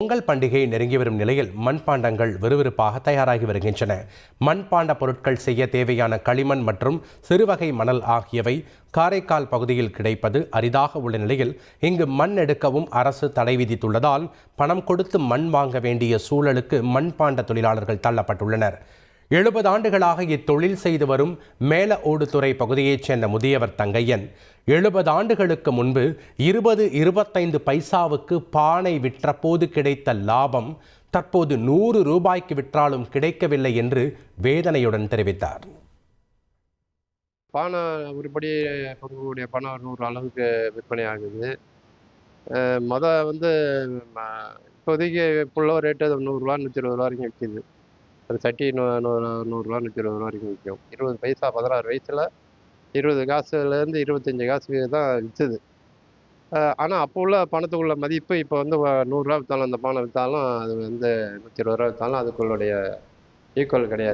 பொங்கல் பண்டிகை நெருங்கி வரும் நிலையில் மண்பாண்டங்கள் விறுவிறுப்பாக தயாராகி வருகின்றன. மண்பாண்ட பொருட்கள் செய்ய தேவையான களிமண் மற்றும் சிறுவகை மணல் ஆகியவை காரைக்கால் பகுதியில் கிடைப்பது அரிதாக உள்ள நிலையில் இங்கு மண் எடுக்கவும் அரசு தடை விதித்துள்ளதால் பணம் கொடுத்து மண் வாங்க வேண்டிய சூழலுக்கு மண்பாண்ட தொழிலாளர்கள் தள்ளப்பட்டுள்ளனர். 70 ஆண்டுகளாக இத்தொழில் செய்து வரும் மேல ஓடுதுறை பகுதியைச் சேர்ந்த முதியவர் தங்கையன் 70 ஆண்டுகளுக்கு முன்பு 20-25 பைசாவுக்கு பானை விற்றபோது கிடைத்த லாபம் தற்போது 100 ரூபாய்க்கு விற்றாலும் கிடைக்கவில்லை என்று வேதனையுடன் தெரிவித்தார். பானை உருப்படி பொருளுடைய பணம் 100 அளவுக்கு விற்பனை ஆகுது. இப்போதைக்கு இப்போ ரேட்டு 100 ரூபா 120 ரூபா வரைக்கும் விற்கிது. ஒரு சட்டி 100 ரூபா 120 ரூபா வரைக்கும் விற்கும். 20 பைசா 16 வயசில் 20 காசுலேருந்து 25 காசுக்கு தான் விற்றுது. ஆனால் அப்போ உள்ள பணத்துக்குள்ள மதிப்பு இப்போ 100 ரூபா விற்றாலும் அந்த பானை விற்றாலும் அது 120 ரூபா விற்றாலும் அதுக்குள்ளுடைய ஈக்குவல் கிடையாது.